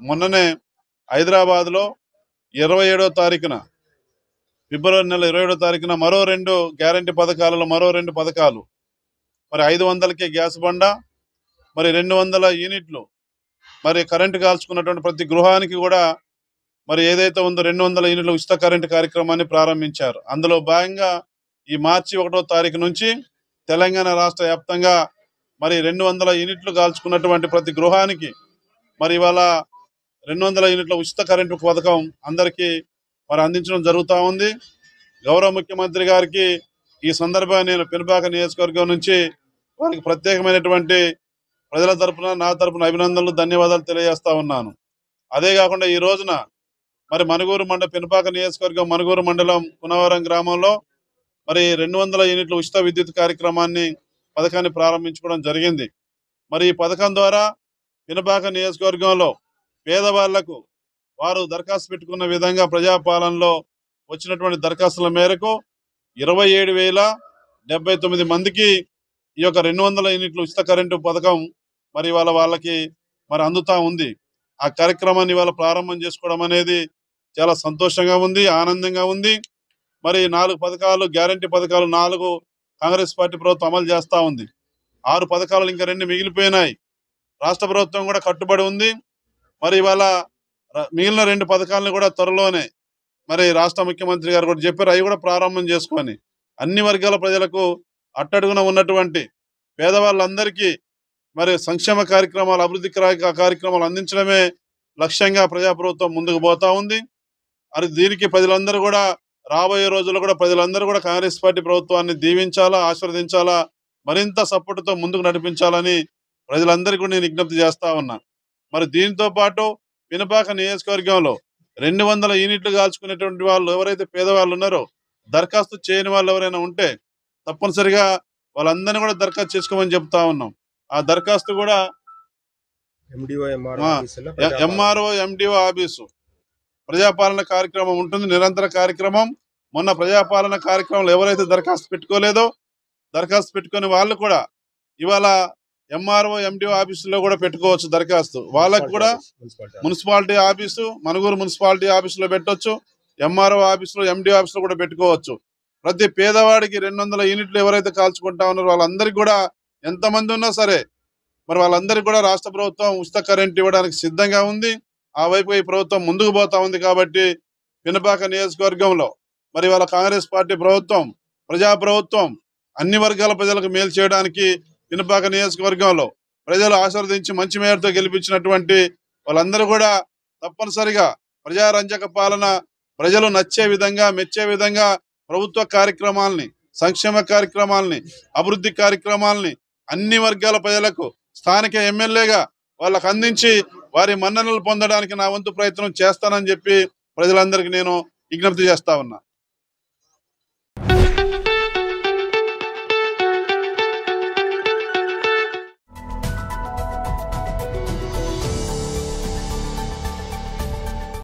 మొన్ననే హైదరాబాద్లో 27వ తారీఖున ఫిబ్రవరి నెల 27వ తారీఖున మరో 2 గ్యారంటీ పథకాలలో మరో 2 పథకాలు, మరి 500కే గ్యాస్ బండ, మరి 200 యూనిట్లు, మరి కరెంటు కాల్చుకున్నటువంటి ప్రతి గృహానికి కూడా మరి ఏదైతే ఉందో 200 యూనిట్ల ఉచిత కరెంటు కార్యక్రమాన్ని ప్రారంభించారు. అందులో భాగంగా ఈ మార్చి 1వ తారీఖు నుంచి తెలంగాణ రాష్ట్ర వ్యాప్తంగా మరి 200 యూనిట్లు కాల్చుకున్నటువంటి ప్రతి గృహానికి మరి ఇవాళ 200 యూనిట్ల ఉచిత కరెంటు పథకం అందరికీ మరి అందించడం జరుగుతూ ఉంది. గౌరవ ముఖ్యమంత్రి గారికి ఈ సందర్భంగా నేను పెనుపాక నియోజకవర్గం నుంచి వారికి ప్రత్యేకమైనటువంటి ప్రజల తరపున నా తరపున అభినందనలు, ధన్యవాదాలు తెలియజేస్తా ఉన్నాను. అదే కాకుండా ఈ రోజున మరి పెనుపాక నియోజకవర్గం మనుగూరు మండలం కునవరం గ్రామంలో మరి 200 యూనిట్ల ఉచిత విద్యుత్ పథకాన్ని ప్రారంభించుకోవడం జరిగింది. మరి ఈ పథకం ద్వారా పెనుపాక నియోజకవర్గంలో పేదవాళ్లకు వారు దరఖాస్తు పెట్టుకున్న విధంగా ప్రజాపాలనలో వచ్చినటువంటి దరఖాస్తుల మేరకు 27,079 మందికి ఈ యొక్క 200 యూనిట్ల ఉచిత కరెంటు పథకం మరి వాళ్ళకి మరి అందుతా ఉంది. ఆ కార్యక్రమాన్ని ఇవాళ ప్రారంభం చేసుకోవడం అనేది చాలా సంతోషంగా ఉంది, ఆనందంగా ఉంది. మరి 4 పథకాలు గ్యారంటీ పథకాలు 4 కాంగ్రెస్ పార్టీ ప్రభుత్వం అమలు చేస్తూ ఉంది. 6 పథకాలు ఇంకా 2 మిగిలిపోయినాయి. రాష్ట్ర ప్రభుత్వం కూడా కట్టుబడి ఉంది. మరి ఇవాళ మిగిలిన 2 పథకాలను కూడా త్వరలోనే మరి రాష్ట్ర ముఖ్యమంత్రి గారు కూడా చెప్పారు, అవి కూడా ప్రారంభం చేసుకొని అన్ని వర్గాల ప్రజలకు అట్టడుగున ఉన్నటువంటి పేదవాళ్ళందరికీ మరి సంక్షేమ కార్యక్రమాలు, అభివృద్ధి కార్యక్రమాలు అందించడమే లక్ష్యంగా ప్రజాప్రభుత్వం ముందుకు పోతా ఉంది. మరి దీనికి ప్రజలందరూ కూడా రాబోయే రోజుల్లో కూడా ప్రజలందరూ కూడా కాంగ్రెస్ పార్టీ ప్రభుత్వాన్ని దీవించాలా, ఆశీర్వదించాలా, మరింత సపోర్టుతో ముందుకు నడిపించాలని ప్రజలందరికీ కూడా నేను విజ్ఞప్తి చేస్తా ఉన్నా. మరి దీంతో పాటు పెనుపాక నియోజకవర్గంలో 200 యూనిట్లు కాల్చుకునేటువంటి వాళ్ళు ఎవరైతే పేదవాళ్ళు ఉన్నారో, దరఖాస్తు చేయని వాళ్ళు ఎవరైనా ఉంటే తప్పనిసరిగా వాళ్ళందరినీ కూడా దరఖాస్తు చేసుకోమని చెప్తా ఉన్నాం. ఆ దరఖాస్తు కూడా ఎంఆర్ఓ ఎండిఓ ఆఫీసు ప్రజాపాలన కార్యక్రమం ఉంటుంది, నిరంతర కార్యక్రమం. మొన్న ప్రజాపాలన కార్యక్రమంలో ఎవరైతే దరఖాస్తు పెట్టుకోలేదో దరఖాస్తు పెట్టుకునే వాళ్ళు కూడా ఇవాళ ఎంఆర్ఓ ఎండిఓ ఆఫీసులో కూడా పెట్టుకోవచ్చు దరఖాస్తు. వాళ్ళకు కూడా మున్సిపాలిటీ ఆఫీసు, మనుగూరు మున్సిపాలిటీ ఆఫీసులో పెట్టవచ్చు, ఎంఆర్ఓ ఆఫీసులో ఎండిఓ ఆఫీసులో కూడా పెట్టుకోవచ్చు. ప్రతి పేదవాడికి 200 యూనిట్లు ఎవరైతే కాల్చుకుంటా ఉన్నారో వాళ్ళందరికీ కూడా ఎంతమంది ఉన్నా సరే మరి వాళ్ళందరికీ కూడా రాష్ట్ర ప్రభుత్వం ఉచిత కరెంట్ ఇవ్వడానికి సిద్ధంగా ఉంది. ఆ వైపు ఈ ప్రభుత్వం ముందుకు పోతా ఉంది. కాబట్టి పెనుపాక నియోజకవర్గంలో మరి వాళ్ళ కాంగ్రెస్ పార్టీ ప్రభుత్వం, ప్రజాప్రభుత్వం అన్ని వర్గాల ప్రజలకు మేలు చేయడానికి పెనుపాక నియోజకవర్గంలో ప్రజలు ఆశీర్వదించి మంచి మేరతో గెలిపించినటువంటి వాళ్ళందరూ కూడా తప్పనిసరిగా ప్రజారంజక పాలన ప్రజలు నచ్చే విధంగా, మెచ్చే విధంగా ప్రభుత్వ కార్యక్రమాలని, సంక్షేమ కార్యక్రమాలని, అభివృద్ధి కార్యక్రమాలని అన్ని వర్గాల ప్రజలకు స్థానిక ఎమ్మెల్యేగా వాళ్ళకు అందించి వారి మన్ననలు పొందడానికి నా వంతు ప్రయత్నం చేస్తానని చెప్పి ప్రజలందరికీ నేను విజ్ఞప్తి చేస్తా ఉన్నా.